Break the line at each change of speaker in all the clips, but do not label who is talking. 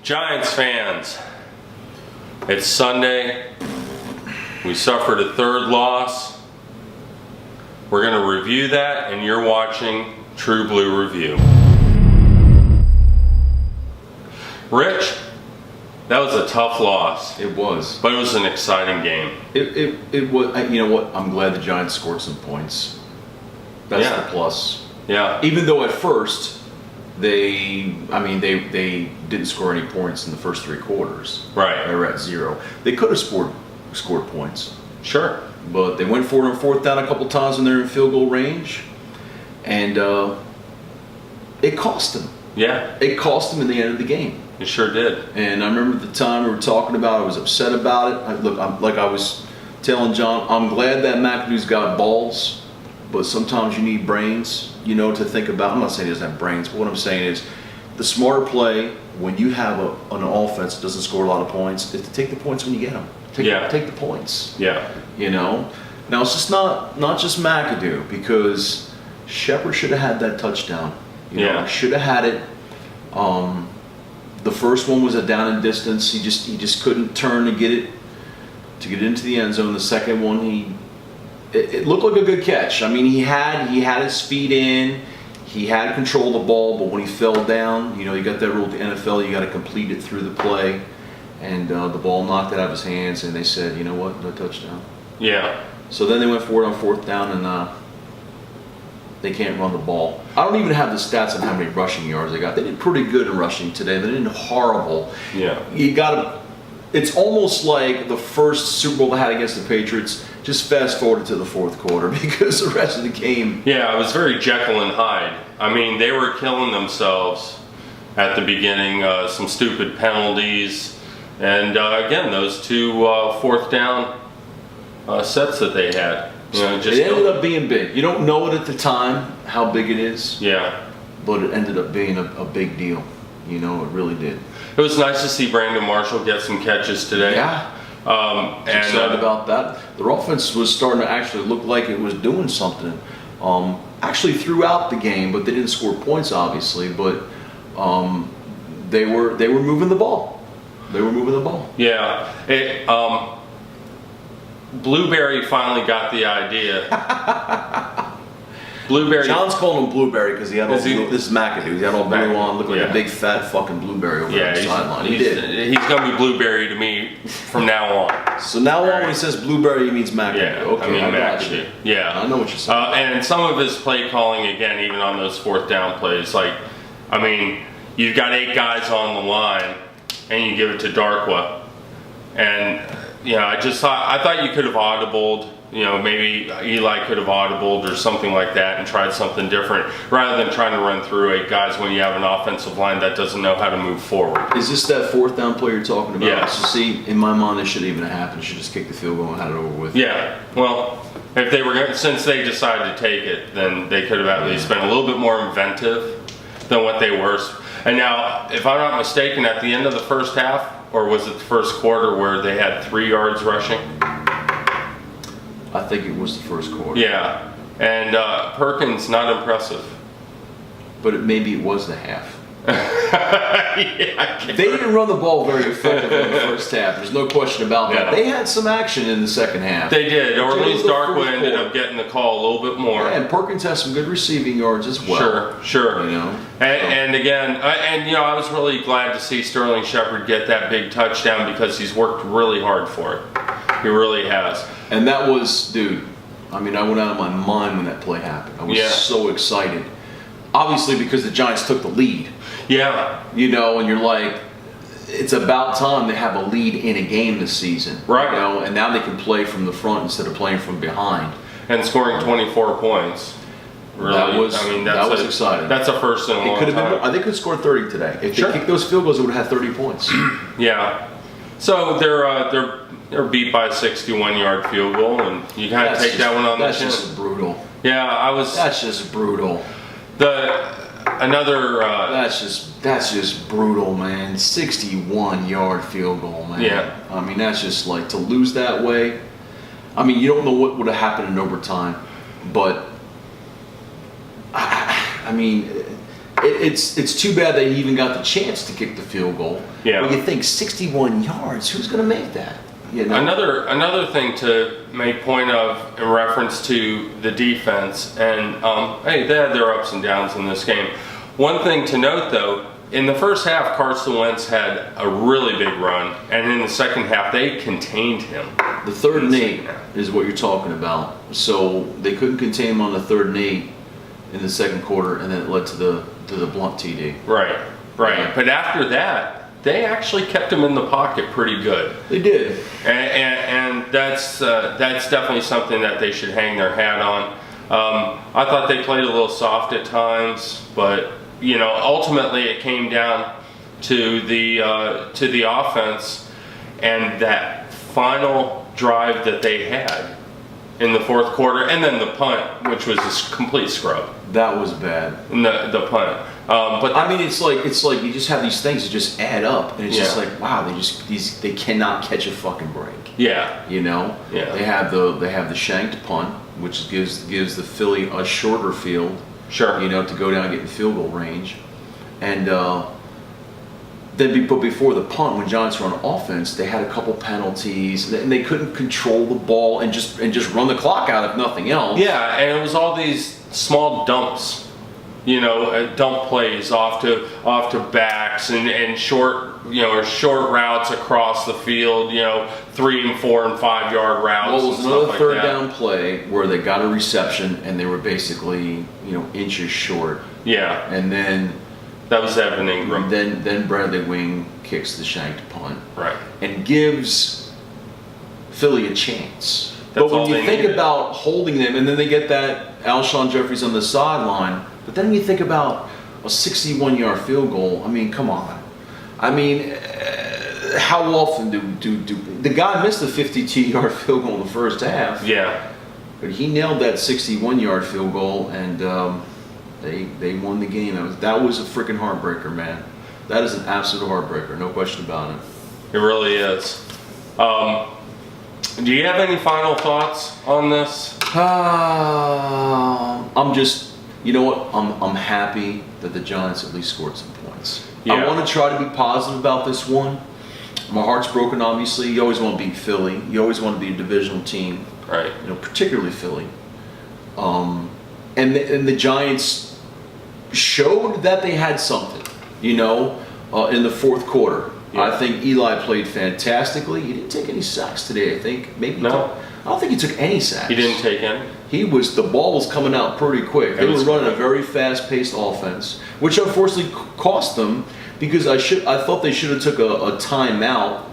Giants fans, it's Sunday. We suffered a third loss. We're going to review that, and you're watching True Blue Review. Rich, that was a tough loss.
It was.
But it was an exciting game.
It was. You know what? I'm glad the Giants scored some points. That's the plus.
Yeah.
Even though at first they didn't score any points in the first three quarters.
Right.
They were at 0. They could have scored points.
Sure.
But they went for it on fourth down a couple times when they're in field goal range, and it cost them.
Yeah.
It cost them in the end of the game.
It sure did.
And I remember at the time we were talking about it, I was upset about it. Like I was telling John, I'm glad that McAdoo's got balls, but sometimes you need brains, to think about. I'm not saying he doesn't have brains, but what I'm saying is the smarter play when you have an offense that doesn't score a lot of points is to take the points when you get them. Take the points.
Yeah.
Now it's just not just McAdoo, because Shepard should have had that touchdown. Should have had it. The first one was a down and distance. He just couldn't turn to get it into the end zone. The second one, it looked like a good catch. I mean, he had his feet in. He had control of the ball, but when he fell down, you got that rule at the NFL. You got to complete it through the play, and the ball knocked it out of his hands. And they said, you know what, no touchdown.
Yeah.
So then they went for it on fourth down, and they can't run the ball. I don't even have the stats on how many rushing yards they got. They did pretty good in rushing today. They didn't horrible.
Yeah.
It's almost like the first Super Bowl they had against the Patriots. Just fast forward to the fourth quarter, because the rest of the game.
Yeah, it was very Jekyll and Hyde. I mean, they were killing themselves at the beginning. Some stupid penalties, and again, those two fourth down sets that they had.
It ended up being big. You don't know it at the time how big it is.
Yeah.
But it ended up being a big deal. It really did.
It was nice to see Brandon Marshall get some catches today.
Yeah. And excited about that. Their offense was starting to actually look like it was doing something. Actually throughout the game, but they didn't score points, obviously. But they were moving the ball.
Yeah. Blueberry finally got the idea. Blueberry.
John's calling him Blueberry because he had this is McAdoo. He had all blue on, looked like a big fat fucking blueberry over the sideline. He did.
He's gonna be Blueberry to me from now on.
So now on, when he says Blueberry, he means McAdoo.
Yeah,
okay, I got
McAdoo.
you.
Yeah,
I know what you're saying.
And some of his play calling, again, even on those fourth down plays, you've got 8 guys on the line, and you give it to Darkwa, and I thought you could have audibled. Maybe Eli could have audibled or something like that and tried something different rather than trying to run through 8 guys when you have an offensive line that doesn't know how to move forward.
Is this that fourth down play you're talking about?
Yes.
So see, in my mind, this shouldn't even have happened. They should just kick the field goal and had it over with.
Yeah. Well, if they were since they decided to take it, then they could have at least been a little bit more inventive than what they were. And now, if I'm not mistaken, at the end of the first half, or was it the first quarter where they had 3 yards rushing?
I think it was the first quarter.
Yeah, and Perkins, not impressive.
But maybe it was the half.
Yeah,
they didn't run the ball very effectively in the first half. There's no question about that. They had some action in the second half.
They did. Or at least Darkwa ended up getting the call a little bit more.
Yeah, and Perkins has some good receiving yards as well.
Sure. And again, I was really glad to see Sterling Shepard get that big touchdown because he's worked really hard for it. He really has.
And that was, dude, I went out of my mind when that play happened. I was so excited. Obviously because the Giants took the lead.
Yeah.
And you're like, it's about time they have a lead in a game this season.
Right.
And now they can play from the front instead of playing from behind.
And scoring 24 points. Really, that was exciting. That's a first in a long time.
I think they could score 30 today. If they kicked those field goals, they would have had 30 points.
Yeah. So they're beat by a 61-yard field goal, and you kind of take that one on the chin.
That's just brutal.
Yeah,
That's just brutal. That's just brutal, man. 61-yard field goal, man.
Yeah.
That's just like to lose that way. You don't know what would have happened in overtime, but it's too bad they even got the chance to kick the field goal.
Yeah.
But you think 61 yards, who's going to make that? You know?
Another thing to make point of in reference to the defense, and hey, they had their ups and downs in this game. One thing to note, though, in the first half, Carson Wentz had a really big run, and in the second half, they contained him.
The 3rd and 8 is what you're talking about. So they couldn't contain him on the 3rd and 8 in the second quarter, and then it led to the blunt TD.
Right.
Yeah.
But after that, they actually kept him in the pocket pretty good.
They did.
And that's definitely something that they should hang their hat on. I thought they played a little soft at times, but ultimately it came down to the offense and that final drive that they had in the 4th quarter, and then the punt, which was a complete scrub.
That was bad.
The punt. But
I mean, it's like you just have these things that just add up, and it's just like, wow, they cannot catch a fucking break.
Yeah.
Yeah. They have the shanked punt, which gives the Philly a shorter field.
Sure.
To go down and get in field goal range, and but before the punt, when Giants were on offense, they had a couple penalties, and they couldn't control the ball and just run the clock out if nothing else.
Yeah, and it was all these small dumps, dump plays off to backs and short routes across the field, 3 and 4 and 5 yard routes.
Well, it was
and
another
stuff
third
like that.
down play where they got a reception and they were basically inches short.
Yeah,
And then
that was Evan Ingram.
then Bradley Wing kicks the shanked punt.
Right.
And gives Philly a chance.
That's
But when
all
you
they
think
needed.
about holding them, and then they get that Alshon Jeffries on the sideline, but then when you think about a 61-yard field goal, I mean, come on. I mean, how often do the guy missed a 52-yard field goal in the first half?
Yeah.
But he nailed that 61-yard field goal, and they won the game. That was a freaking heartbreaker, man. That is an absolute heartbreaker, no question about it.
It really is. Do you have any final thoughts on this?
I'm just, you know what? I'm happy that the Giants at least scored some points.
Yeah.
I want to try to be positive about this one. My heart's broken, obviously. You always want to beat Philly. You always want to be a divisional team.
Right.
Particularly Philly. And the Giants showed that they had something, in the 4th quarter.
Yeah.
I think Eli played fantastically. He didn't take any sacks today, I think. Maybe
No.
I don't think he took any sacks.
He didn't take any.
The ball was coming out pretty quick. They were running a very fast-paced offense, which unfortunately cost them because I thought they should have took a timeout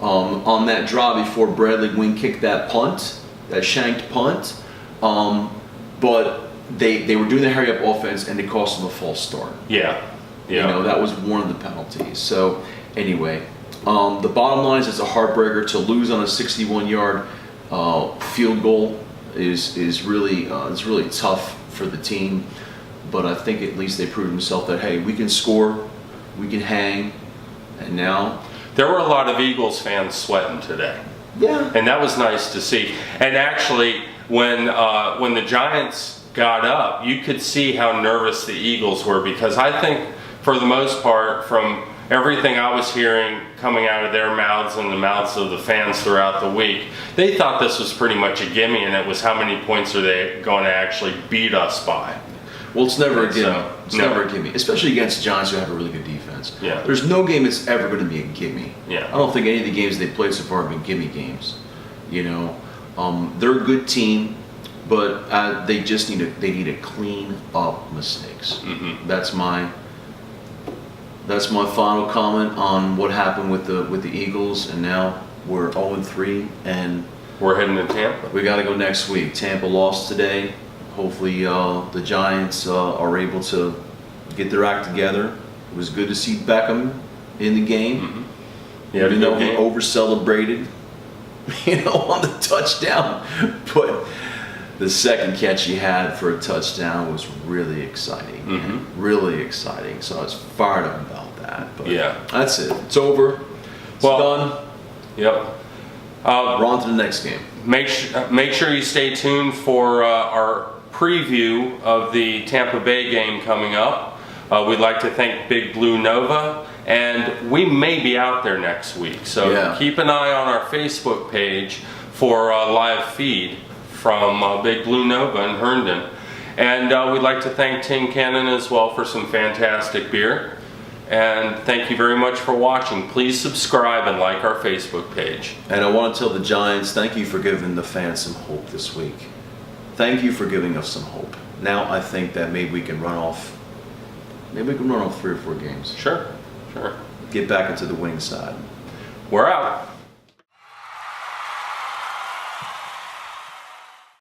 on that drive before Bradley Wing kicked that punt, that shanked punt. But they were doing the hurry-up offense and it cost them a false start.
Yeah. Yeah.
That was one of the penalties. So anyway, the bottom line is it's a heartbreaker to lose on a 61-yard field goal is really it's really tough for the team. But I think at least they proved themselves that hey, we can score, we can hang, and now
There were a lot of Eagles fans sweating today.
yeah.
And that was nice to see. And actually, when the Giants got up, you could see how nervous the Eagles were because I think, for the most part, from everything I was hearing coming out of their mouths and the mouths of the fans throughout the week, they thought this was pretty much a gimme, and it was how many points are they going to actually beat us by.
Well, it's never a gimme.
So,
It's
no.
never a gimme, especially against Giants who have a really good defense.
Yeah.
There's no game that's ever going to be a gimme.
Yeah.
I don't think any of the games they've played so far have been gimme games. They're a good team, but they just need to clean up mistakes.
Mm-hmm.
That's my final comment on what happened with the Eagles, and now we're 0-3, and
We're heading to Tampa.
we got to go next week. Tampa lost today. Hopefully, the Giants are able to get their act together. It was good to see Beckham in the game,
Mm-hmm. Yeah,
even though he
game.
over-celebrated, on the touchdown. But the second catch he had for a touchdown was really exciting.
Mm-hmm.
Really exciting. So I was fired up about that. But
Yeah.
that's it. It's over. It's
Well-
done.
Yep.
We're on to the next game.
Make sure you stay tuned for our preview of the Tampa Bay game coming up. We'd like to thank Big Blue Nova, and we may be out there next week. So
Yeah.
keep an eye on our Facebook page for a live feed from Big Blue Nova in Herndon. And we'd like to thank Tin Cannon as well for some fantastic beer. And thank you very much for watching. Please subscribe and like our Facebook page.
And I want to tell the Giants, thank you for giving the fans some hope this week. Thank you for giving us some hope. Now I think that maybe we can run off 3 or 4 games.
Sure.
Get back into the winning side.
We're out.